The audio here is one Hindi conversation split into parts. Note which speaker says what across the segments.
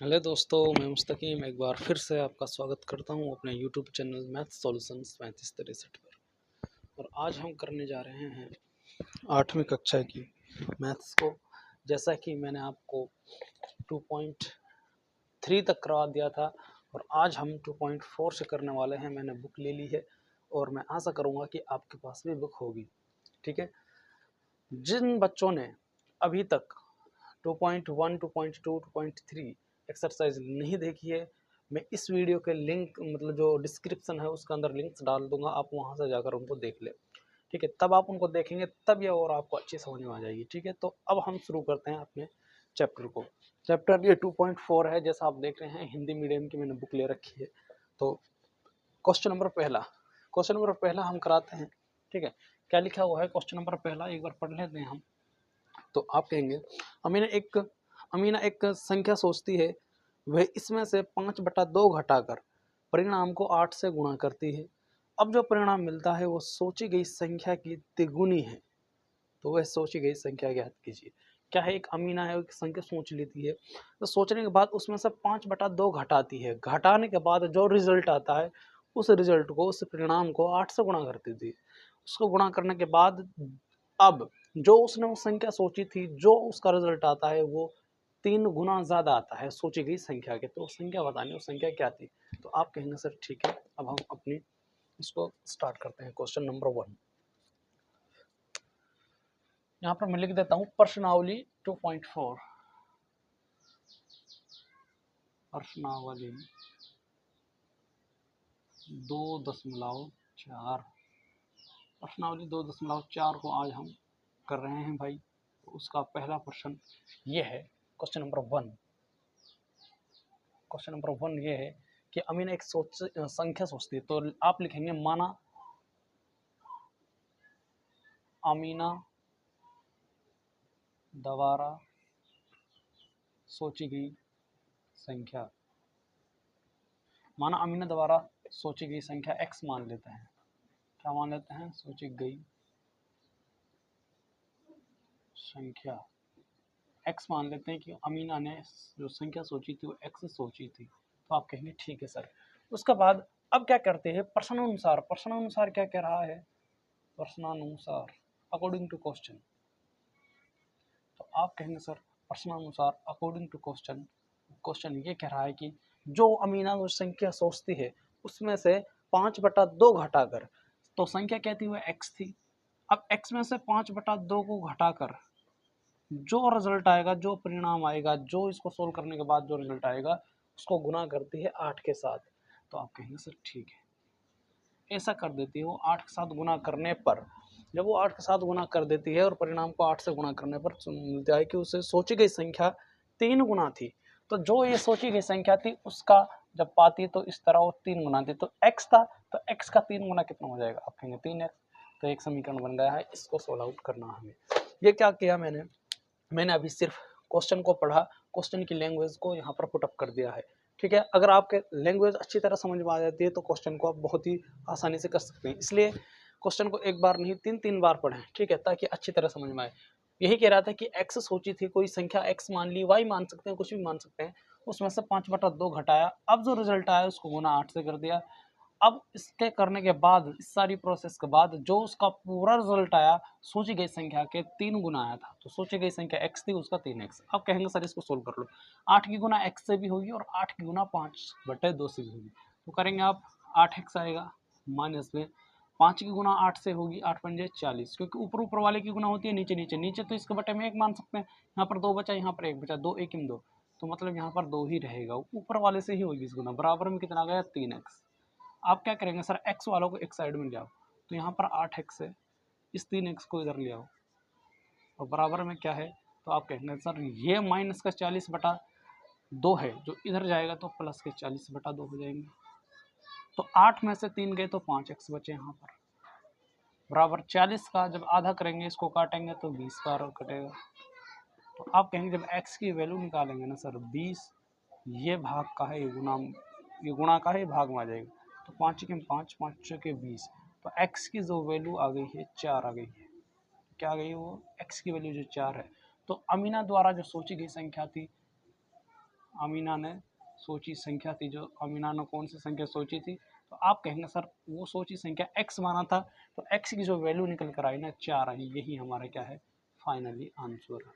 Speaker 1: हेलो दोस्तों, मैं मुस्तकीम एक बार फिर से आपका स्वागत करता हूं अपने यूट्यूब चैनल मैथ सॉल्यूशंस 3563 पर। और आज हम करने जा रहे हैं 8वीं कक्षा की मैथ्स को। जैसा कि मैंने आपको 2.3 तक करवा दिया था और आज हम 2.4 से करने वाले हैं। मैंने बुक ले ली है और मैं आशा करूँगा कि आपके पास भी बुक होगी। ठीक है, जिन बच्चों ने अभी तक 2.1, 2.2, 2.3 एक्सरसाइज नहीं देखी है, मैं इस वीडियो के लिंक मतलब जो डिस्क्रिप्शन है उसके अंदर लिंक्स डाल दूंगा, आप वहां से जाकर उनको देख ले। ठीक है, तब आप उनको देखेंगे तब ये और आपको अच्छी समझ में आ जाएगी। ठीक है, तो अब हम शुरू करते हैं अपने चैप्टर को। चैप्टर ये 2.4 है, जैसा आप देख रहे हैं हिंदी मीडियम की मैंने बुक ले रखी है। तो क्वेश्चन नंबर पहला हम कराते हैं। ठीक है, क्या लिखा हुआ है क्वेश्चन नंबर पहला, एक बार पढ़ लेते हैं हम। तो आप कहेंगे अमीना एक संख्या सोचती है, वह इसमें से 5/2 घटाकर परिणाम को 8 से गुणा करती है। अब जो परिणाम मिलता है वो सोची गई संख्या की तिगुनी है। तो वह सोची गई संख्या ज्ञात कीजिए। क्या है, एक अमीना है, एक संख्या सोच लेती है, तो सोचने के बाद उसमें से 5/2 घटाती है। घटाने के बाद जो रिजल्ट आता है उस रिजल्ट को, उस परिणाम को 8 से गुणा कर देती है। उसको गुणा करने के बाद अब जो उसने वो संख्या सोची थी, जो उसका रिजल्ट आता है वो 3 गुना ज्यादा आता है सोची गई संख्या के। तो संख्या बतानी, वो संख्या क्या थी? तो आप कहेंगे सर ठीक है, अब हम अपनी इसको स्टार्ट करते हैं। क्वेश्चन नंबर 1 यहाँ पर मैं लिख देता हूँ, प्रश्नावली 2.4। प्रश्नावली 2.4, प्रश्नावली 2.4 को आज हम कर रहे हैं भाई। तो उसका पहला प्रश्न ये है, क्वेश्चन नंबर 1। क्वेश्चन नंबर 1 ये है कि अमीना एक संख्या सोचती है। तो आप लिखेंगे, माना अमीना द्वारा सोची गई संख्या। माना अमीना द्वारा सोची गई संख्या x मान लेते हैं। क्या मान लेते हैं? सोची गई संख्या x मान लेते हैं कि अमीना ने जो संख्या सोची थी वो x सोची थी। तो आप कहेंगे ठीक है सर। उसके बाद अब क्या करते हैं, प्रश्नानुसार। प्रश्नानुसार क्या कह रहा है? प्रश्नानुसार अकॉर्डिंग टू क्वेश्चन। तो आप कहेंगे सर प्रश्नानुसार अकॉर्डिंग टू क्वेश्चन। क्वेश्चन ये कह रहा है कि जो अमीना वो संख्या सोचती है उसमें से 5/2 घटाकर, तो संख्या क्या थी? वो x थी। अब x में से 5/2 को घटाकर जो रिजल्ट आएगा, जो परिणाम आएगा, जो इसको सोल्व करने के बाद जो रिजल्ट आएगा उसको गुना करती है 8 के साथ। तो आप कहेंगे सर ठीक है, ऐसा कर देती है वो 8 के साथ गुना करने पर। जब वो 8 के साथ गुना कर देती है और परिणाम को 8 से गुना करने पर मिलता है कि उसे सोची गई संख्या 3 गुना थी। तो जो ये सोची गई संख्या थी उसका जब पाती तो इस तरह वो 3 गुना थी। तो x था, तो x का 3 गुना कितना हो जाएगा? आप कहेंगे 3x। तो एक समीकरण बन गया है, इसको सोल्व आउट करना हमें। ये क्या किया मैंने अभी सिर्फ क्वेश्चन को पढ़ा, क्वेश्चन की लैंग्वेज को यहाँ पर पुटअप कर दिया है। ठीक है, अगर आपके लैंग्वेज अच्छी तरह समझ में आ जाती है तो क्वेश्चन को आप बहुत ही आसानी से कर सकते हैं। इसलिए क्वेश्चन को एक बार नहीं 3 बार पढ़ें। ठीक है, ताकि अच्छी तरह समझ में आए। यही कह रहा था कि x सोची थी, कोई संख्या x मान ली, y मान सकते हैं, कुछ भी मान सकते हैं, उसमें से 5/2 घटाया, अब जो रिजल्ट आया उसको गुना 8 से कर दिया। अब इसके करने के बाद, इस सारी प्रोसेस के बाद जो उसका पूरा रिजल्ट आया सोची गई संख्या के 3 गुना आया था। तो सोची गई संख्या x थी, उसका 3x। अब कहेंगे सर इसको सोल्व कर लो। 8 की गुना x से भी होगी और 8 की गुना 5/2 से भी होगी। तो करेंगे आप, 8x आएगा माइनस में 5 की गुना 8 से होगी, 8×5 = 40, क्योंकि ऊपर ऊपर वाले की गुना होती है नीचे नीचे। नीचे तो इसके बटे में 1 मान सकते हैं, यहाँ पर 2 बचा, यहाँ पर 1 बचा, 2 1 2, तो मतलब यहाँ पर 2 ही रहेगा, ऊपर वाले से ही होगी इस गुना। बराबर में कितना आ गया? 3x। आप क्या करेंगे सर, x वालों को एक साइड में ले आओ। तो यहाँ पर 8x है, इस 3x को इधर ले आओ और बराबर में क्या है? तो आप कहेंगे सर ये माइनस का 40/2 है, जो इधर जाएगा तो प्लस के 40/2 हो जाएंगे। तो 8 में से 3 गए तो 5x बचे यहाँ पर, बराबर 40 का जब आधा करेंगे, इसको काटेंगे तो 20 बार कटेगा। तो आप कहेंगे जब x की वैल्यू निकालेंगे ना सर 20, ये भाग का है, ये गुणा का है, ये भाग में आ जाएगा। तो 5 के 5, 5 के 20, तो x की जो वैल्यू आ गई है 4 आ गई है। क्या आ गई है? वो x की वैल्यू जो 4 है। तो अमीना द्वारा जो सोची गई संख्या थी अमीना ने सोची संख्या थी, जो अमीना ने कौन सी संख्या सोची थी, तो आप कहेंगे सर वो सोची संख्या x माना था, तो x की जो वैल्यू निकल कर आई ना 4 आई, यही हमारा क्या है फाइनली आंसर।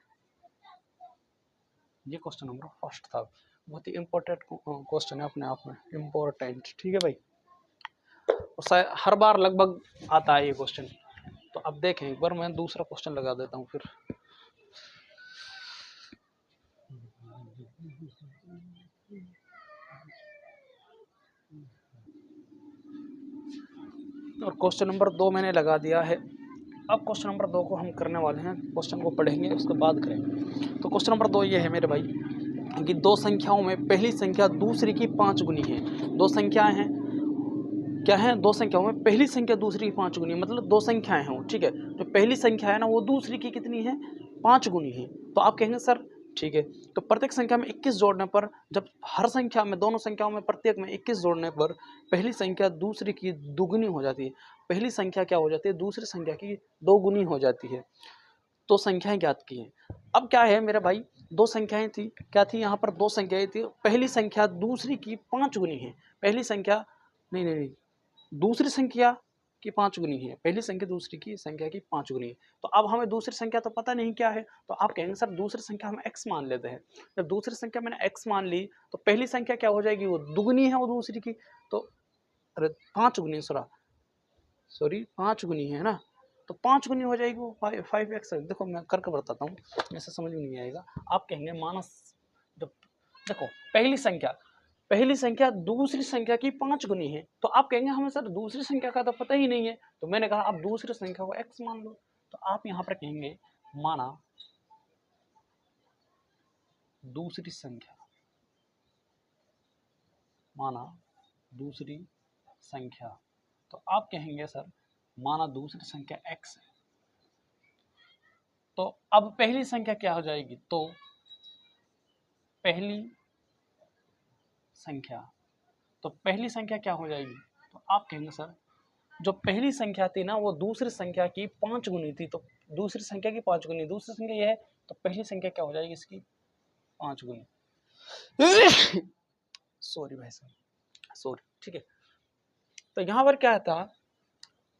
Speaker 1: ये क्वेश्चन नंबर फर्स्ट था, बहुत ही इंपॉर्टेंट क्वेश्चन है अपने आप में, इम्पोर्टेंट, ठीक है भाई। और हर बार लगभग आता है ये क्वेश्चन। तो अब देखें एक बार मैं दूसरा क्वेश्चन लगा देता हूँ फिर। और क्वेश्चन नंबर 2 मैंने लगा दिया है। अब क्वेश्चन नंबर 2 को हम करने वाले हैं, क्वेश्चन को पढ़ेंगे उसके बाद करेंगे। तो क्वेश्चन नंबर 2 ये है मेरे भाई कि दो संख्याओं में पहली संख्या दूसरी की 5 गुनी है। दो संख्याएं हैं, क्या है, दो संख्याओं में पहली संख्या दूसरी की 5 गुनी, मतलब दो संख्याएं हैं, ठीक है। जो पहली संख्या है ना वो दूसरी की कितनी है, 5 गुनी है। तो आप कहेंगे सर ठीक है, तो प्रत्येक संख्या में 21 जोड़ने पर, जब हर संख्या में, दोनों संख्याओं में प्रत्येक में 21 जोड़ने पर पहली संख्या दूसरी की दुगुनी हो जाती है। पहली संख्या क्या हो जाती है, दूसरी संख्या की दोगुनी हो जाती है। तो संख्याएं ज्ञात की हैं। अब क्या है मेरे भाई, दो संख्याएं थी, क्या थी यहाँ पर, दो संख्याएं थी, पहली संख्या दूसरी की 5 गुनी है। पहली संख्या नहीं नहीं नहीं, दूसरी संख्या की 5 गुनी है, पहली संख्या दूसरी की संख्या की 5 गुनी है। तो अब हमें दूसरी संख्या तो पता नहीं क्या है, तो आप कहेंगे सर दूसरी संख्या हम x मान लेते हैं। जब दूसरी संख्या मैंने x मान ली तो पहली संख्या क्या हो जाएगी, वो दुगुनी है वो दूसरी की, तो अरे 5 गुनी, सॉरी 5 गुनी है ना, तो 5 गुनी हो जाएगी वो 5x। देखो मैं करके बताता हूँ, ऐसा समझ में नहीं आएगा। आप कहेंगे मानस, जब देखो पहली संख्या दूसरी संख्या की 5 गुनी है, तो आप कहेंगे हमें सर दूसरी संख्या का तो पता ही नहीं है, तो मैंने कहा आप दूसरी संख्या को x मान लो। तो आप यहाँ पर कहेंगे माना दूसरी संख्या, माना दूसरी संख्या, तो आप कहेंगे सर माना दूसरी संख्या x है। तो अब पहली संख्या क्या हो जाएगी, तो पहली संख्या, तो पहली संख्या क्या हो जाएगी, तो आप कहेंगे सर जो पहली संख्या थी ना वो दूसरी संख्या की 5 गुनी थी, तो दूसरी संख्या की 5 गुनी, दूसरी संख्या यह है, तो पहली संख्या क्या हो जाएगी इसकी 5 गुनी। सॉरी भाई साहब, सॉरी, ठीक है। तो यहां पर क्या था,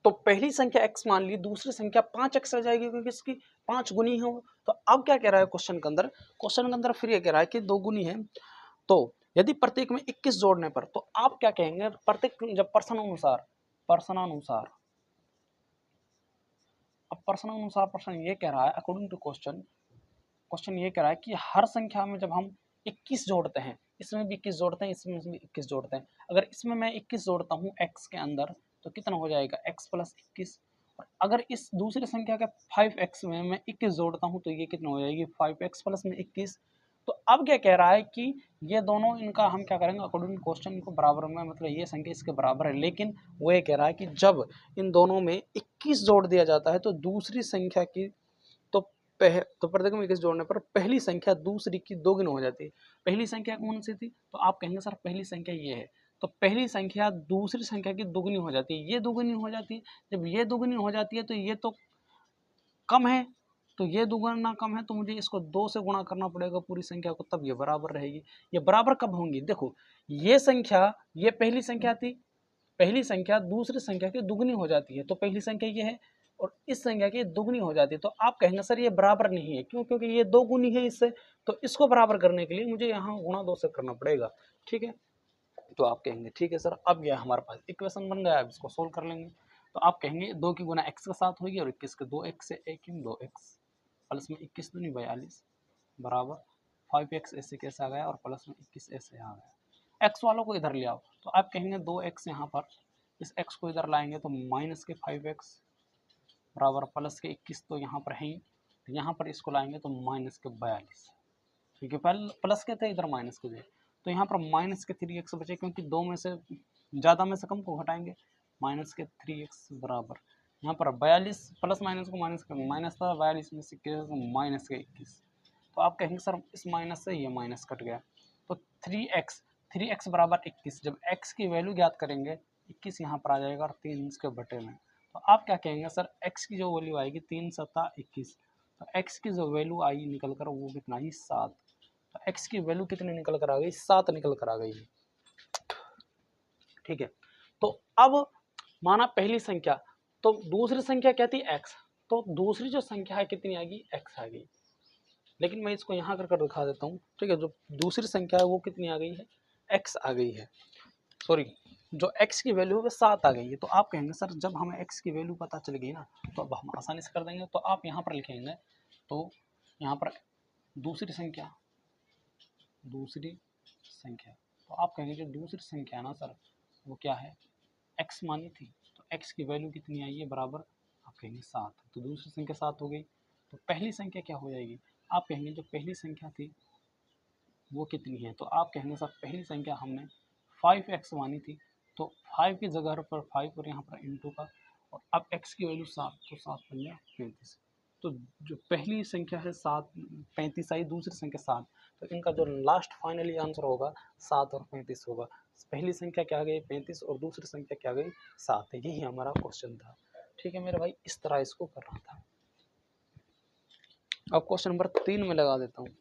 Speaker 1: तो पहली संख्या x मान ली, दूसरी संख्या 5x आ जाएगी क्योंकि इसकी 5 गुनी है। तो अब क्या कह रहा है क्वेश्चन के अंदर फिर ये कह रहा है कि 2 गुनी है, तो यदि प्रत्येक में 21 जोड़ने पर, तो आप क्या कहेंगे, प्रत्येक जब प्रश्नानुसार अब प्रश्नानुसार प्रश्न ये कह रहा है, अकॉर्डिंग टू क्वेश्चन ये कह रहा है कि हर संख्या में जब हम 21 जोड़ते हैं, इसमें भी 21 जोड़ते हैं, इसमें भी 21 जोड़ते हैं, अगर इसमें मैं 21 जोड़ता हूँ x के अंदर तो कितना हो जाएगा x प्लस 21, और अगर इस दूसरी संख्या के 5x में मैं 21 जोड़ता हूँ तो ये कितना हो जाएगी 5x प्लस में 21। तो अब क्या कह रहा है कि ये दोनों, इनका हम क्या करेंगे अकॉर्डिंग टू क्वेश्चन को बराबर में, मतलब ये संख्या इसके बराबर है, लेकिन वो ये कह रहा है कि जब इन दोनों में 21 जोड़ दिया जाता है तो दूसरी संख्या की, तो प्रत्येक में 21 जोड़ने पर पहली संख्या दूसरी की दोगुनी हो जाती है। पहली संख्या कौन सी थी, तो आप कहेंगे सर पहली संख्या ये है, तो पहली संख्या दूसरी संख्या की दोगुनी हो जाती है, ये दोगुनी हो जाती है। जब ये दोगुनी हो जाती है तो ये तो कम है, तो ये दुगुना कम है, तो मुझे इसको 2 से गुणा करना पड़ेगा पूरी संख्या को, तब ये बराबर रहेगी। ये बराबर कब होंगी, देखो ये संख्या, ये पहली संख्या थी, पहली संख्या दूसरी संख्या की दुगुनी हो जाती है, तो पहली संख्या ये है, और इस संख्या की दुगुनी हो जाती है। तो आप कहेंगे सर ये बराबर नहीं है, क्यों, क्योंकि ये 2 गुनी है इससे, तो इसको बराबर करने के लिए मुझे यहाँ गुणा 2 से करना पड़ेगा, ठीक है। तो आप कहेंगे ठीक है सर, अब यह हमारे पास इक्वेशन बन गया, अब इसको सोल्व कर लेंगे। तो आप कहेंगे 2 की गुना x के साथ होगी, और 21 के 2x से 1 2x प्लस में 21 दूनी 42 बराबर 5x ऐसे कैसे आ गया, और प्लस में 21 ऐसे आ गया। x वालों को इधर ले आओ, तो आप कहेंगे 2x यहाँ पर, इस x को इधर लाएंगे तो माइनस के 5x बराबर प्लस के 21 तो यहाँ पर है ही, यहाँ पर इसको लाएंगे तो माइनस के 42, ठीक है। पहले प्लस के थे, इधर माइनस के थे, तो यहाँ पर माइनस के 3x बचे, क्योंकि दो में से ज़्यादा में से कम को घटाएंगे, माइनस के 3x बराबर यहाँ पर 42, प्लस माइनस को माइनस कर, माइनस था 42 में से माइनस के 21, तो आप कहेंगे सर इस माइनस से ये माइनस कट गया, तो 3x बराबर 21, जब x की वैल्यू ज्ञात करेंगे 21 यहाँ पर आ जाएगा, और 3 इसके बटे में, तो आप क्या कहेंगे सर x की जो वैल्यू आएगी 3 7 21, तो x की जो वैल्यू आई निकल कर वो कितना ही 7, तो x की वैल्यू कितनी निकल कर आ गई, 7 निकल कर आ गई है। ठीक है, तो अब माना पहली संख्या, तो दूसरी संख्या क्या थी x, तो दूसरी जो संख्या है कितनी आ गई, x आ गई। लेकिन मैं इसको यहाँ कर दिखा देता हूँ। ठीक है, जो दूसरी संख्या है वो कितनी आ गई है, x आ गई है। सॉरी, जो x की वैल्यू है 7 आ गई है। तो आप कहेंगे सर जब हमें x की वैल्यू पता चल गई ना, तो अब हम आसानी से कर देंगे। तो आप यहाँ पर लिखेंगे, तो यहाँ पर दूसरी संख्या, तो आप कहेंगे जो दूसरी संख्या है ना सर, वो क्या है, x मानी थी, तो x की वैल्यू कितनी आई है, बराबर आप कहेंगे 7। तो दूसरी संख्या 7 हो गई। तो पहली संख्या क्या हो जाएगी, आप कहेंगे जो पहली संख्या थी वो कितनी है, तो आप कहेंगे सर पहली संख्या हमने 5x मानी थी, तो 5 की जगह पर 5 और यहाँ पर इंटू का, और अब x की वैल्यू 7, तो 7 बन गया 35। तो जो पहली संख्या है 7, 35 आई, दूसरी संख्या 7, तो इनका जो लास्ट फाइनली आंसर होगा 7 और 35 होगा। पहली संख्या क्या गई 35 और दूसरी संख्या क्या गई 7, यही हमारा क्वेश्चन था। ठीक है मेरे भाई, इस तरह इसको कर रहा था। अब क्वेश्चन नंबर 3 में लगा देता हूँ।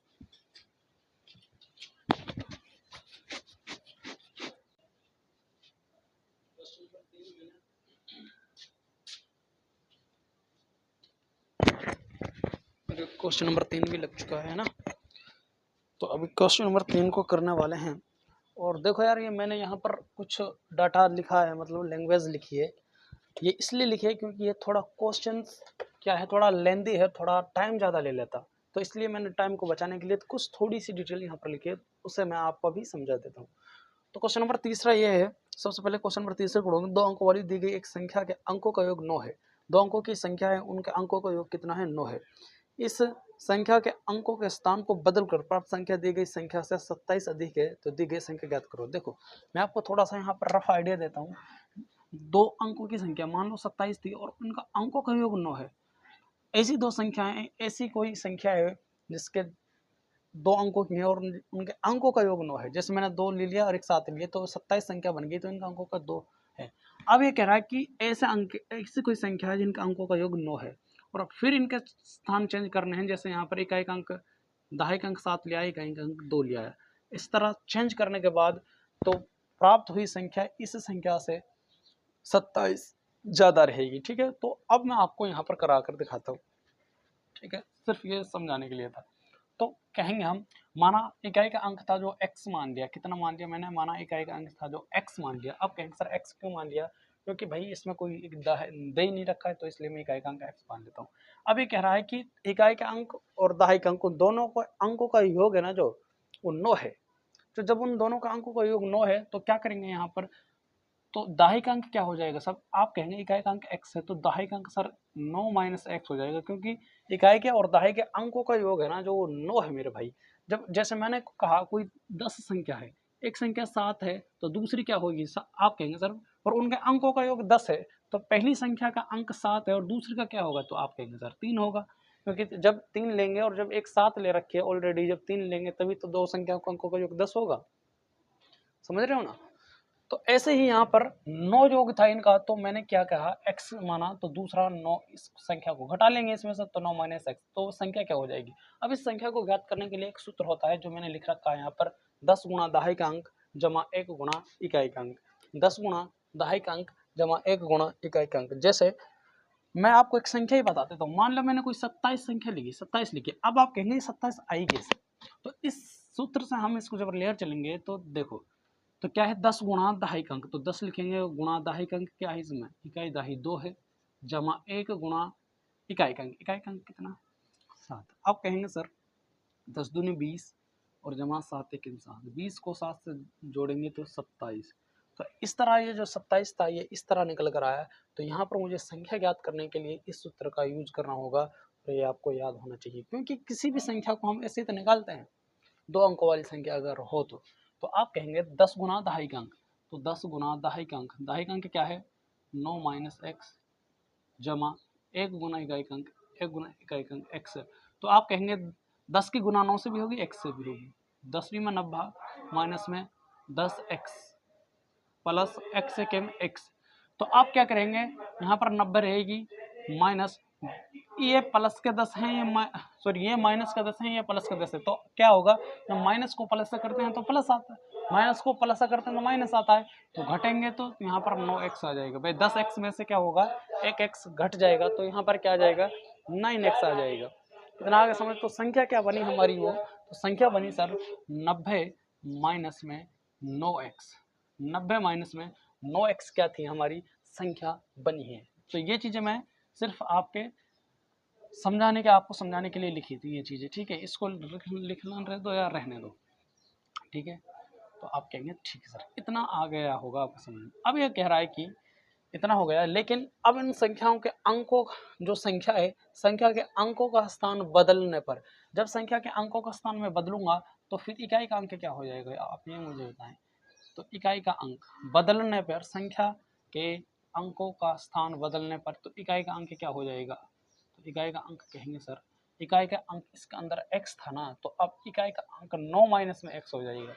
Speaker 1: क्वेश्चन नंबर 3 भी लग चुका है ना, तो अभी क्वेश्चन नंबर 3 को करने वाले हैं। और देखो यार, ये मैंने यहाँ पर कुछ डाटा लिखा है, मतलब लैंग्वेज लिखी है। ये इसलिए लिखी है क्योंकि ये थोड़ा क्वेश्चन क्या है, थोड़ा लेंदी है, थोड़ा टाइम ज़्यादा ले लेता, तो इसलिए मैंने टाइम को बचाने के लिए कुछ थोड़ी सी डिटेल यहाँ पर लिखी है, उससे मैं आपको अभी समझा देता हूँ। तो क्वेश्चन नंबर तीसरा ये है, सबसे पहले क्वेश्चन नंबर तीसरे पढ़ोगे। 2 अंकों वाली दी गई एक संख्या के अंकों का योग 9 है। 2 अंकों की संख्या है, उनके अंकों का योग कितना है, 9 है। इस संख्या के अंकों के स्थान को बदलकर प्राप्त संख्या दी गई संख्या से 27 अधिक है, तो दी गई संख्या ज्ञात करो। देखो मैं आपको थोड़ा सा यहाँ पर रफ आइडिया देता हूँ। 2 अंकों की संख्या मान लो 27 थी और उनका अंकों का योग 9 है। ऐसी 2 संख्याएं, ऐसी कोई संख्या है जिसके 2 अंकों की है और उनके अंकों का योग 9 है। जैसे मैंने 2 ले लिया और एक साथ ले लिया, तो 27 संख्या बन गई, तो इनका अंकों का 2 है। अब ये कह रहा है कि ऐसे अंक, ऐसी कोई संख्या है जिनका अंकों का योग 9 है, और फिर इनके स्थान चेंज करने हैं। जैसे यहाँ पर इकाई अंक, दहाई अंक 7 लिया, इकाई अंक 2 लिया है। इस तरह चेंज करने के बाद तो प्राप्त हुई संख्या इस संख्या से 27 ज़्यादा रहेगी। ठीक है, तो अब मैं आपको यहाँ पर करा कर दिखाता हूँ। ठीक है, सिर्फ ये समझाने के लिए था। तो कहेंगे हम, माना इकाई का अंक था जो x मान लिया, कितना मान लिया मैंने, माना इकाई का अंक था जो x मान लिया। अब कहेंगे सर x क्यों मान लिया, क्योंकि भाई इसमें कोई दे ही नहीं रखा है, तो इसलिए मैं इकाई का अंक x मान लेता हूँ। अब ये कह रहा है कि इकाई का अंक और दहाई का अंक दोनों को अंकों का योग है ना, जो वो 9 है। तो जब उन दोनों का अंकों का योग 9 है, तो क्या करेंगे यहाँ पर, तो दहाई का अंक क्या हो जाएगा सब, आप कहेंगे इकाई का अंक x है, तो दहाई का अंक सर 9 माइनस एक्स हो जाएगा, क्योंकि इकाई के और दहाई के अंकों का योग है ना जो 9 है मेरे भाई। जब जैसे मैंने कहा कोई 10 संख्या है, एक संख्या 7 है, तो दूसरी क्या होगी, आप कहेंगे सर और उनके अंकों का योग 10 है, तो पहली संख्या का अंक 7 है और दूसरी का क्या होगा, तो आप कहेंगे सर 3 होगा, क्योंकि जब 3 लेंगे और जब एक 7 ले रखे ऑलरेडी, जब 3 लेंगे तभी तो 2 संख्या के अंकों का योग 10 होगा। समझ रहे हो ना। तो ऐसे ही यहाँ पर 9 योग था इनका, तो मैंने क्या कहा x माना, तो दूसरा 9 इस संख्या को घटा लेंगे इसमें से, तो 9 माइनस एक्स, तो संख्या क्या हो जाएगी। अब इस संख्या को ज्ञात करने के लिए एक सूत्र होता है जो मैंने लिख रखा है यहाँ पर, 10 गुणा दहाई का अंक जमा 1 गुणा इकाई का अंक, 10 गुणा दहाई का अंक जमा 1 गुणा इकाई का अंक। जैसे मैं आपको एक संख्या ही बता देता हूँ, मान लो मैंने कोई 27 संख्या लिखी, 27 लिखी, अब आप कहेंगे 27 आई कैसे, तो इस सूत्र से हम इसको जब लेयर चलेंगे तो देखो, तो क्या है 10 गुणा दहाई का अंक, तो 10 लिखेंगे, गुणा दहाई का अंक क्या है इसमें, इकाई दहाई 2 है, जमा 1 गुणा इकाई का अंक, इकाई का अंक कितना 7। अब कहेंगे सर 10 दूनी 20 और जमा 7 एक 7, 20 को 7 से जोड़ेंगे तो 27। तो इस तरह ये जो 27 था ये इस तरह निकल कर आया। तो यहाँ पर मुझे संख्या ज्ञात करने के लिए इस सूत्र का यूज करना होगा, और ये आपको याद होना चाहिए, क्योंकि किसी भी संख्या को हम ऐसे तो निकालते हैं, 2 अंकों वाली संख्या अगर हो तो आप कहेंगे 10 गुना दहाई का अंक, तो 10 गुना दहाई का अंक, दहाई का अंक क्या है 9 माइनस एक्स, जमा 1 गुना इकाई का अंक, 1 गुना इकाई का अंक एक्स। तो आप कहेंगे 10 की गुना 9 से भी होगी, एक्स से भी होगी, 10वीं में 90 माइनस में 10 एक्स प्लस एक्स से कम एक्स। तो आप क्या करेंगे यहाँ पर 90 रहेगी माइनस ये प्लस के 10 हैं, ये माइनस का 10 है, ये प्लस का 10 है। तो क्या होगा, जब माइनस को प्लस से करते हैं तो प्लस आता है, माइनस को प्लस से करते हैं तो माइनस आता है। तो घटेंगे तो यहाँ पर 9x आ जाएगा भाई। 10x में से क्या होगा, एक x घट जाएगा, तो यहाँ पर क्या आ जाएगा, 9x आ जाएगा। इतना आगे समझ। तो संख्या क्या बनी हमारी वो, तो संख्या बनी सर 90 माइनस में 9x। 90 माइनस में 9x क्या थी हमारी संख्या बनी है। तो ये चीजें मैं सिर्फ आपके समझाने के, आपको समझाने के लिए लिखी थी ये चीजें, ठीक है। इसको लिखना रह दो या रहने दो, ठीक है। तो आप कहेंगे ठीक है सर, इतना आ गया होगा आपको समझ। अब यह कह रहा है कि इतना हो गया, लेकिन अब इन संख्याओं के अंकों, जो संख्या है, संख्या के अंकों का स्थान बदलने पर, जब संख्या के अंकों का स्थान में बदलूंगा तो फिर इकाई का अंक क्या हो जाएगा, आप ये मुझे बताएं। तो इकाई का अंक बदलने पर, संख्या के अंकों का स्थान बदलने पर, तो इकाई का अंक क्या हो जाएगा। तो इकाई का अंक कहेंगे सर, इकाई का अंक इसके अंदर x था ना, तो अब इकाई का अंक 9 माइनस में x हो जाएगा।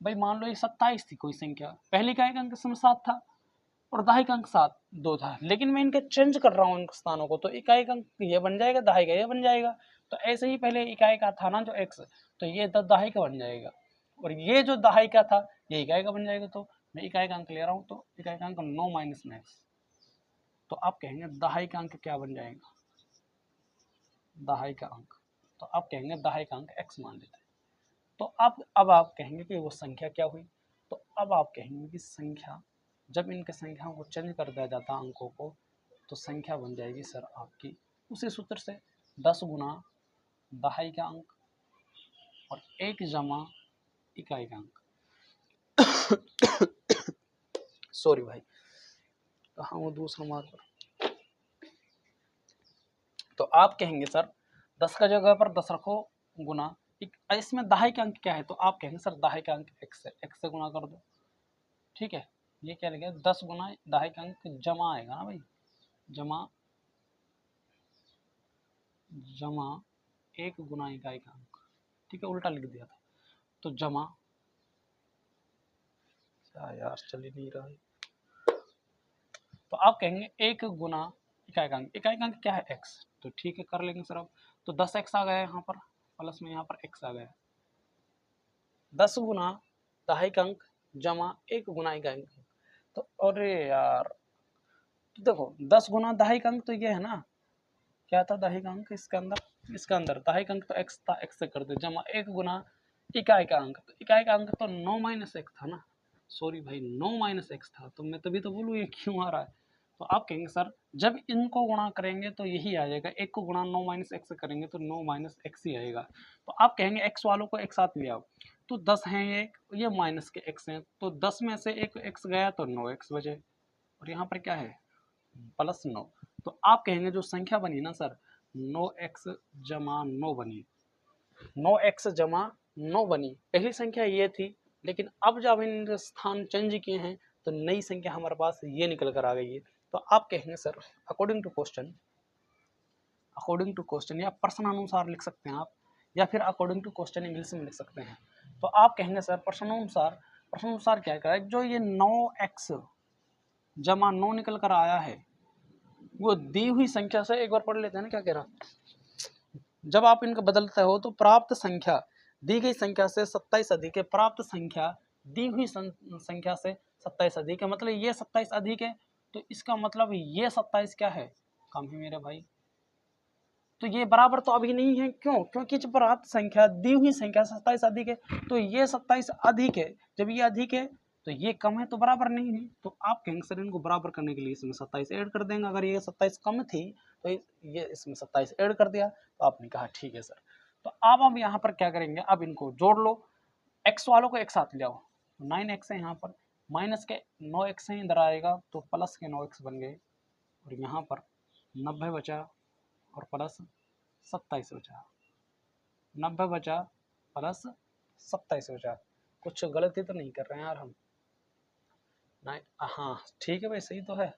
Speaker 1: भाई मान लो ये 27 थी कोई संख्या, पहली इकाई का अंक इसमें 7 था और दहाई का अंक 2 था, लेकिन मैं इनके चेंज कर रहा हूँ इन स्थानों को, तो इकाई का अंक ये बन जाएगा, दहाई का ये बन जाएगा। तो ऐसे ही पहले इकाई का था ना जो x, तो ये दहाई का बन जाएगा, और ये जो दहाई का था ये इकाई का बन जाएगा। तो मैं इकाई का अंक ले रहा हूँ, तो इकाई का अंक 9 माइनस में x। तो आप कहेंगे दहाई का अंक क्या बन जाएगा, दहाई का अंक, तो आप कहेंगे दहाई का अंक x मान लेते हैं। तो अब आप कहेंगे कि वो संख्या क्या हुई। तो अब आप कहेंगे कि संख्या, जब इनके संख्याओं को चेंज कर दिया जाता अंकों को, तो संख्या बन जाएगी सर आपकी उसी सूत्र से 10 गुना दहाई का अंक और 1 जमा इकाई का अंक। सॉरी भाई, कहाँ वो दूसरा मार्कर। तो आप कहेंगे सर 10 का जगह पर 10 रखो गुना, इसमें दहाई का अंक क्या है, तो आप कहेंगे सर दहाई का अंक x है, x से गुना कर दो, ठीक है। ये क्या लगे, 10 गुना दहाई का अंक जमा आएगा ना भाई, जमा 1 गुना इकाई का अंक, ठीक है, उल्टा लिख दिया था। तो जमा, यार चल ही नहीं रहा है। तो आप कहेंगे 1 गुना इकाई का अंक, इकाई का अंक क्या है x, तो ठीक है कर लेंगे सर। अब तो 10x आ गया यहाँ पर, प्लस में यहाँ पर x आ गया, 10 गुना दहाई का अंक जमा 1 गुना इकाई का अंक। तो अरे यार, तो देखो 10 गुना दहाई का अंक तो ये है ना, क्या था दहाई का अंक इसके अंदर दहाई का अंक तो x था, x से कर दो, जमा 1 गुना इकाई का अंक, तो इकाई का अंक तो 9 माइनस x था ना, सॉरी भाई 9 माइनस x था, तो मैं तभी तो बोलूँ ये क्यों आ रहा है। तो आप कहेंगे सर जब इनको गुणा करेंगे तो यही आ जाएगा, 1 को गुणा 9 माइनस x से करेंगे तो 9 माइनस x ही आएगा। तो आप कहेंगे x वालों को एक साथ ले आओ, तो 10 हैं ये माइनस के x हैं, तो 10 में से एक x गया तो 9x बचे, और यहाँ पर क्या है प्लस 9। तो आप कहेंगे जो संख्या बनी ना सर 9x जमा 9 बनी, 9x जमा 9 बनी, पहली संख्या ये थी, लेकिन अब जब इन स्थान चेंज किए हैं तो नई संख्या हमारे पास ये निकल कर आ गई है। तो आप कहेंगे सर अकॉर्डिंग टू क्वेश्चन या प्रश्न अनुसार लिख सकते हैं आप, या फिर अकॉर्डिंग टू क्वेश्चन इंग्लिश में लिख सकते हैं। तो आप कहेंगे सर प्रश्न अनुसार क्या करें, जो ये 9x जमा 9 निकल कर आया है वो दी हुई संख्या से, एक बार पढ़ लेते हैं ना क्या कह रहा, जब आप इनको बदलते हो तो प्राप्त संख्या दी गई संख्या से 27 अधिक है, प्राप्त संख्या दी हुई संख्या से 27 अधिक है, मतलब ये 27 अधिक है, तो इसका मतलब ये 27 क्या है कम है मेरे भाई। तो ये बराबर तो अभी नहीं है, क्यों, क्योंकि जब प्राप्त संख्या दी हुई संख्या 27 अधिक है तो ये 27 अधिक है, जब ये अधिक है तो ये कम है, तो बराबर नहीं है। तो आप कहेंगे सर इनको बराबर करने के लिए इसमें 27 ऐड कर देंगे, अगर ये 27 कम थी तो ये इसमें 27 ऐड कर दिया, तो आपने कहा ठीक है सर। तो अब हम यहाँ पर क्या करेंगे, अब इनको जोड़ लो, x वालों को एक साथ ले आओ, 9x है यहाँ पर, माइनस के 9x है इधर आएगा तो प्लस के 9x बन गए, और यहाँ पर 90 बचा और प्लस 27 बचा, 90 बचा प्लस 27 बचा। कुछ गलती तो नहीं कर रहे हैं यार हम, नहीं, हाँ ठीक है भाई सही तो है।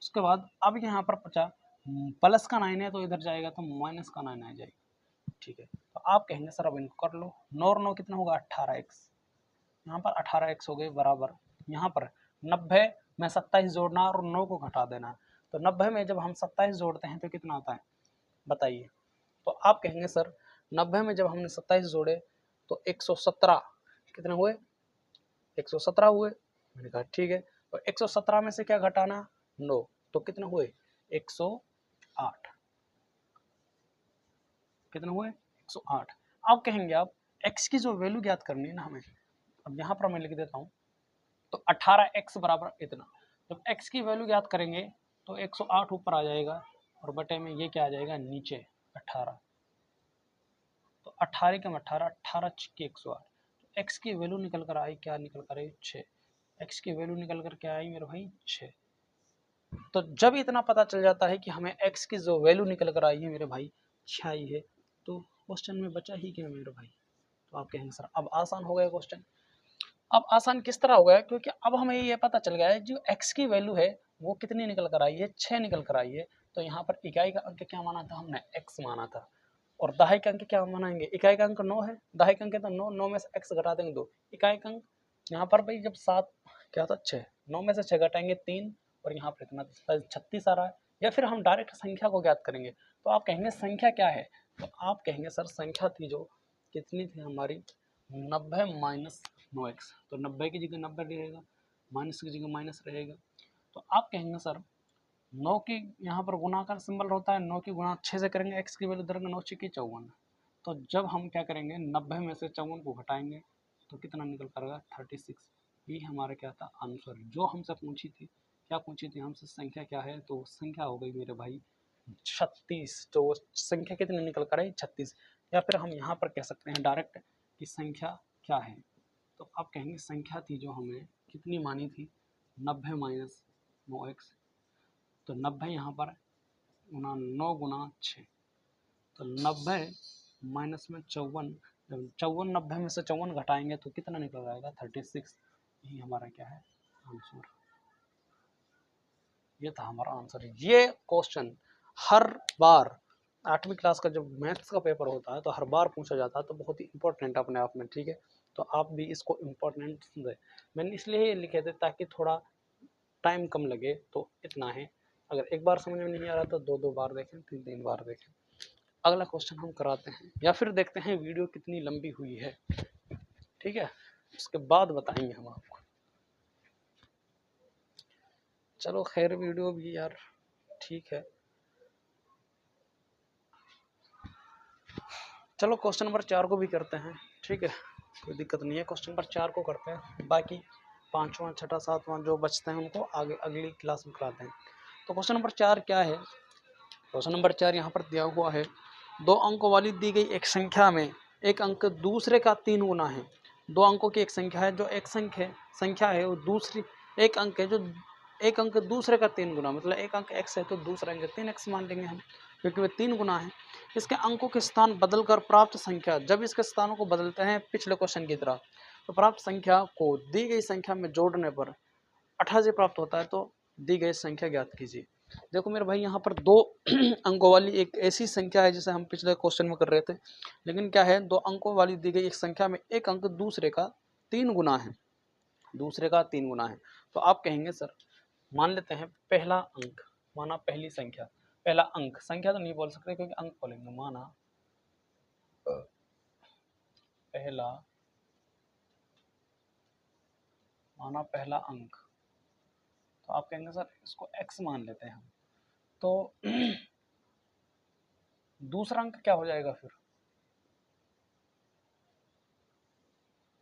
Speaker 1: उसके बाद अब यहाँ पर बचा प्लस का 9 है तो इधर जाएगा तो माइनस का 9 आ जाएगा, ठीक है। तो आप कहेंगे सर अब इनको कर लो, 9 और 9 कितना होगा 18x, यहाँ पर 18x हो गए बराबर, यहाँ पर 90 में 27 जोड़ना और 9 को घटा देना, तो 90 में जब हम 27 जोड़ते हैं तो कितना आता है बताइए। तो आप कहेंगे सर 90 में जब हमने 27 जोड़े तो 117 कितने हुए, 117 हुए। मैंने कहा ठीक है, तो 117 में से क्या घटाना 9, तो कितने हुए 108, कितने हुए 108। अब कहेंगे आप x की जो वैल्यू ज्ञात करनी है ना हमें, अब यहाँ पर मैं लिख देता हूँ, तो 18x बराबर इतना। जब x की वैल्यू ज्ञात करेंगे तो 108 ऊपर आ जाएगा और बटे में ये क्या आ जाएगा नीचे 18, तो 18 कम 18, 18 की 108। तो x की वैल्यू निकल कर आई, क्या निकल कर आई 6, x की वैल्यू निकल कर क्या आई मेरे भाई 6। तो जब इतना पता चल जाता है कि हमें x की जो वैल्यू निकल कर आई है मेरे भाई 6 आई है, तो क्वेश्चन में बचा ही क्या मेरे भाई। तो आप कहेंगे सर अब आसान हो गया क्वेश्चन। अब आसान किस तरह हो गया, क्योंकि अब हमें ये पता चल गया है जो x की वैल्यू है वो कितनी निकल कर आई है 6 निकल कर आई है। तो यहाँ पर इकाई का अंक क्या माना था हमने x माना था, और दहाई का अंक क्या मानेंगे, इकाई का अंक 9 है, दहाई का अंक तो 9, 9 में से x घटा देंगे 2, इकाई का अंक यहाँ पर भाई जब 7 क्या था 6, 9 में से 6 घटाएंगे 3, और यहाँ पर इतना 36 आ रहा है। या फिर हम डायरेक्ट संख्या को ज्ञात करेंगे, तो आप कहेंगे संख्या क्या है, तो आप कहेंगे सर संख्या थी जो कितनी थी हमारी 90 माइनस 9x, तो 90 की जगह 90 रहेगा, माइनस की जगह माइनस रहेगा। तो आप कहेंगे सर 9 की यहाँ पर गुणा का सिंबल होता है, 9 की गुणा 6 से करेंगे, x की वैल्यू धरेंगे 9 6 की 54। तो जब हम क्या करेंगे 90 में से 54 को घटाएंगे तो कितना निकल करेगा 36। ये हमारा क्या था आंसर, जो हमसे पूछी थी, क्या पूछी थी हमसे संख्या क्या है, तो संख्या हो गई मेरे भाई 36। तो संख्या कितनी निकल कर आई 36। या फिर हम यहाँ पर कह सकते हैं डायरेक्ट कि संख्या क्या है, तो आप कहेंगे संख्या थी जो हमें कितनी मानी थी 90 माइनस 9x। तो 90 यहाँ पर गुना 9 गुना 6, तो 90 माइनस में 54, जब 54 90 में से 54 घटाएंगे तो कितना निकल आएगा 36। यही हमारा क्या है आंसर, ये था हमारा आंसर। ये क्वेश्चन हर बार 8वीं क्लास का जब मैथ्स का पेपर होता है तो हर बार पूछा जाता है, तो बहुत ही इंपॉर्टेंट अपने आप में, ठीक है। तो आप भी इसको इम्पोर्टेंट दें, मैंने इसलिए लिखे थे ताकि थोड़ा टाइम कम लगे, तो इतना है। अगर एक बार समझ में नहीं आ रहा तो 2 2 बार देखें, 3 3 बार देखें। अगला क्वेश्चन हम कराते हैं, या फिर देखते हैं वीडियो कितनी लंबी हुई है, ठीक है, उसके बाद बताएंगे हम आपको। चलो खैर वीडियो भी यार ठीक है। चलो क्वेश्चन नंबर 4 को भी करते हैं, ठीक है, कोई दिक्कत नहीं है। क्वेश्चन नंबर 4 को करते हैं, बाकी 5वां 6वां 7वां जो बचते हैं उनको आगे अगली क्लास में कराते हैं। तो क्वेश्चन नंबर 4 क्या है, क्वेश्चन नंबर 4 यहाँ पर दिया हुआ है, 2 अंकों वाली दी गई एक संख्या में एक अंक दूसरे का 3 गुना है। 2 अंकों की एक संख्या है, जो एक संख्या है वो दूसरी एक अंक है, जो एक अंक दूसरे का 3 गुना, मतलब एक अंक x है तो दूसरा अंक 3x मान लेंगे हम, क्योंकि वे 3 गुना है। इसके अंकों के स्थान बदलकर प्राप्त संख्या, जब इसके स्थानों को बदलते हैं पिछले क्वेश्चन की तरह, तो प्राप्त संख्या को दी गई संख्या में जोड़ने पर 88 प्राप्त होता है। तो दी गई संख्या ज्ञात कीजिए। देखो मेरे भाई यहाँ पर 2 अंकों वाली एक ऐसी संख्या है जिसे हम पिछले क्वेश्चन में कर रहे थे, लेकिन क्या है 2 अंकों वाली दी गई एक संख्या में एक अंक दूसरे का 3 गुना है, दूसरे का 3 गुना है। तो आप कहेंगे सर मान लेते हैं पहला अंक, माना पहली संख्या, पहला अंक, संख्या तो नहीं बोल सकते क्योंकि अंक बोलेंगे, माना पहला, माना पहला अंक, तो आप कहेंगे सर इसको x मान लेते हैं हम। तो दूसरा अंक क्या हो जाएगा फिर,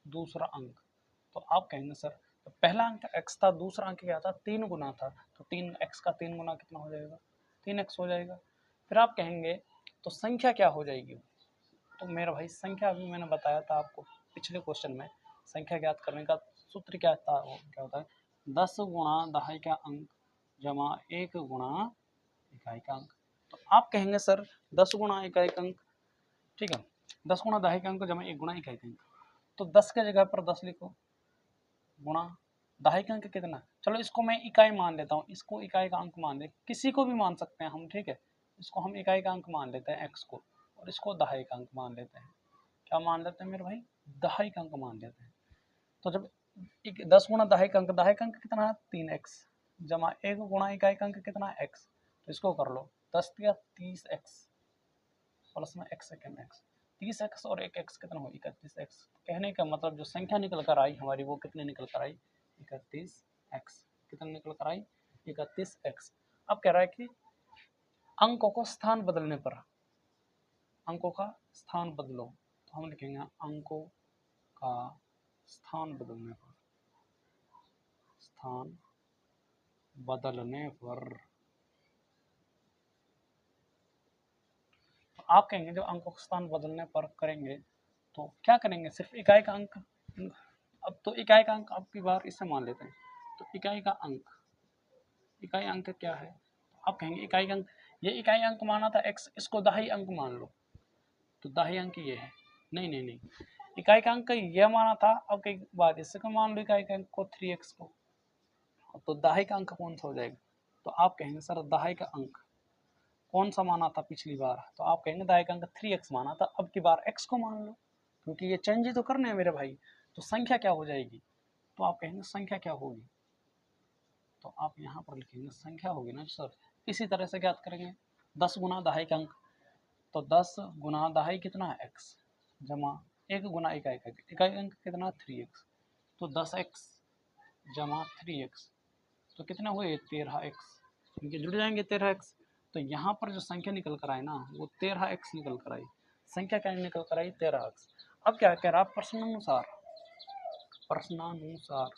Speaker 1: दूसरा अंक, तो आप कहेंगे सर तो पहला अंक x था, दूसरा अंक क्या था 3 गुना था, तो 3x का 3 गुना कितना हो जाएगा 3x हो जाएगा। फिर आप कहेंगे तो संख्या क्या हो जाएगी, तो मेरा भाई संख्या अभी मैंने बताया था आपको पिछले क्वेश्चन में, संख्या ज्ञात करने का सूत्र क्या था, क्या होता है 10 गुणा दहाई का अंक जमा 1 गुणा इकाई का अंक। तो आप कहेंगे सर 10 गुणा इकाई का अंक, ठीक है, 10 गुणा दहाई का अंक जमा 1 गुणा इकाई का अंक, तो 10 के जगह पर 10 लिखो, गुणा दहाई का अंक कितना, चलो इसको मैं इकाई मान लेता हूँ, इसको इकाई का अंक मान ले, किसी को भी मान सकते हैं हम, ठीक है, इसको हम इकाई का अंक मान लेते हैं x को, और इसको दहाई का अंक मान लेते हैं। क्या मान लेते हैं मेरे भाई दहाई का अंक मान लेते हैं। तो जब 10 गुणा दहाई का अंक, दहाई का अंक कितना है 3x, जमा 1 गुणा इकाई का अंक कितना है x, तो इसको कर लो 10 या 30x प्लस में x सेकेंड x, 30x और 1x कितना हो 31x। कहने का मतलब जो संख्या निकल कर आई हमारी वो कितनी निकल कर आई 31x, कितनी निकल कर आई 31x। अब कह रहा है कि अंकों को स्थान बदलने पर, अंकों का स्थान बदलो, तो हम लिखेंगे अंकों का स्थान बदलने पर, स्थान बदलने पर। तो आप कहेंगे जब अंकों का स्थान बदलने पर करेंगे तो क्या करेंगे, सिर्फ इकाई का अंक, अब तो इकाई का अंक अब की बार इससे मान लेते हैं, तो इकाई का अंक, इकाई अंक क्या है, तो आप कहेंगे इकाई अंक, ये इकाई अंक माना था x, इसको दहाई अंक मान लो, तो दहाई अंक ये है, नहीं नहीं नहीं, इकाई का अंक ये माना था, अब कई बार इसको मान लो इकाई का अंक को 3x को, तो दहाई का अंक कौन सा हो जाएगा, तो आप कहेंगे सर दहाई का अंक कौन सा माना था पिछली बार, तो आप कहेंगे दहाई का अंक 3x माना था, अब की बार x को मान लो, क्योंकि ये चेंज ही तो करने हैं मेरे भाई, तो संख्या क्या हो जाएगी, तो आप कहेंगे संख्या क्या होगी, तो आप यहाँ पर लिखेंगे संख्या होगी ना सर। इसी तरह से ज्ञात करेंगे 10 गुना दहाई का अंक, तो 10 गुना दहाई कितना है x, जमा 1 गुना इकाई का, इकाई अंक कितना 3x, तो 10x जमा 3x, तो कितना हुए 13x, इनके जुड़ जाएंगे 13x। तो यहाँ पर जो संख्या निकल कर आई ना वो 13x निकल कर आई, संख्या क्या निकल कर आई 13x। अब क्या कह रहा है प्रश्नानुसार, प्रश्नानुसार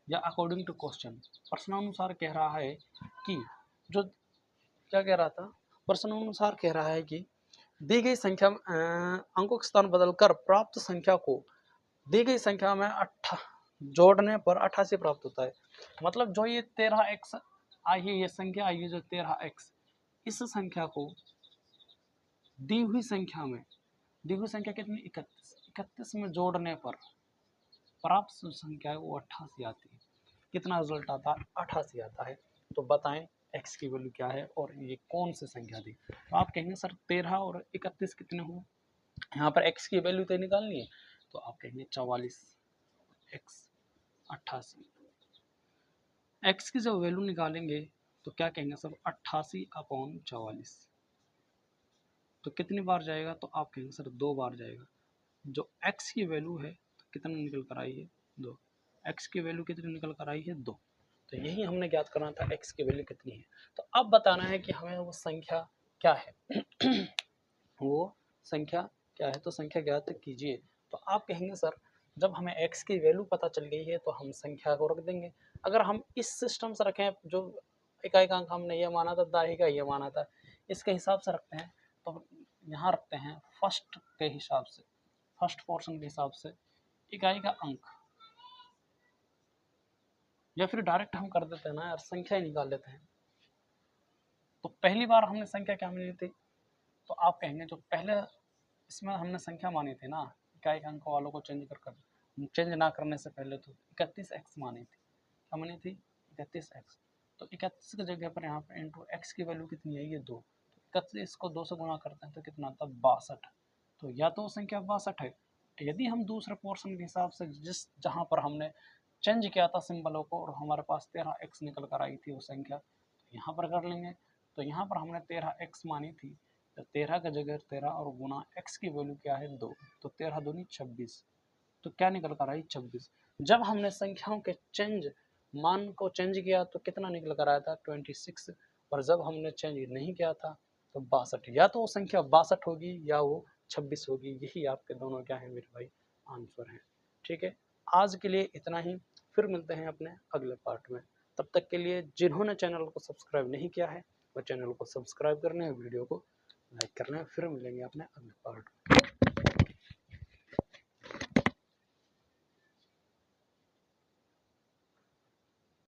Speaker 1: या अकॉर्डिंग टू क्वेश्चन, प्रश्नानुसार कह रहा है कि जो क्या कह रहा था, प्रश्नानुसार कह रहा है कि दी गई संख्या अंकों का स्थान बदलकर प्राप्त संख्या को दी गई संख्या में जोड़ने पर 88 प्राप्त होता है। मतलब जो ये 13x आई है, ये संख्या आई है जो 13x, इस संख्या को दी हुई संख्या में, दी हुई संख्या कितनी 31, 31 में जोड़ने पर प्राप्त संख्या है वो 88 आती है। कितना रिजल्ट आता है 88 आता है। तो बताएं x की वैल्यू क्या है और ये कौन सी संख्या थी। तो आप कहेंगे सर 13 और 31 कितने हुए, यहाँ पर x की वैल्यू तो निकालनी है, तो आप कहेंगे 44, x 88, x की जब वैल्यू निकालेंगे तो क्या कहेंगे सर 88/44, तो कितनी बार जाएगा, तो आप कहेंगे सर 2 बार जाएगा। जो x की वैल्यू है तो कितना निकल कर आई है 2, x की वैल्यू कितनी निकल कर आई है 2। तो यही हमने ज्ञात करना था x की वैल्यू कितनी है। तो अब बताना है कि हमें वो संख्या क्या है वो संख्या क्या है, तो संख्या ज्ञात कीजिए। तो आप कहेंगे सर जब हमें x की वैल्यू पता चल गई है तो हम संख्या को रख देंगे। अगर हम इस सिस्टम से रखें, जो इकाई का अंक हमने ये माना था, दाही का ये माना था, इसके हिसाब से रखते हैं, तो यहाँ रखते हैं फर्स्ट के हिसाब से, फर्स्ट पोर्शन के हिसाब से इकाई का अंक, या फिर डायरेक्ट हम कर देते हैं ना यार, संख्या ही निकाल लेते हैं। तो पहली बार हमने संख्या क्या मिली थी, तो आप कहेंगे जो पहले इसमें हमने संख्या मानी थी ना, इकाई के अंक वालों को चेंज ना करने से पहले तो 31x मानी थी, क्या मानी थी 31x। तो 31 की जगह पर यहाँ पर इंटू x की वैल्यू कितनी है ये 2, तो 31 को 2 से गुणा करते हैं तो कितना आता है 62। तो या तो संख्या 62 है, यदि हम दूसरे पोर्शन के हिसाब से जिस जहाँ पर हमने चेंज किया था सिंबलों को और हमारे पास 13x निकल कर आई थी वो संख्या, तो यहाँ पर कर लेंगे। तो यहाँ पर हमने 13x मानी थी, तो 13 की जगह 13 और गुना x की वैल्यू क्या है 2, तो 13 दूनी 26, तो क्या निकल कर आई 26। जब हमने संख्याओं के मान को चेंज किया तो कितना निकल कर आया था 26, और जब हमने चेंज नहीं किया था तो 62। या तो वो संख्या 62 होगी या वो 26 होगी, यही आपके दोनों क्या है मेरे भाई आंसर है। ठीक है, आज के लिए इतना ही, फिर मिलते हैं अपने अगले पार्ट में। तब तक के लिए जिन्होंने चैनल को सब्सक्राइब नहीं किया है वो चैनल को सब्सक्राइब करने, वीडियो को लाइक करना है। फिर मिलेंगे अपने अगले पार्ट में।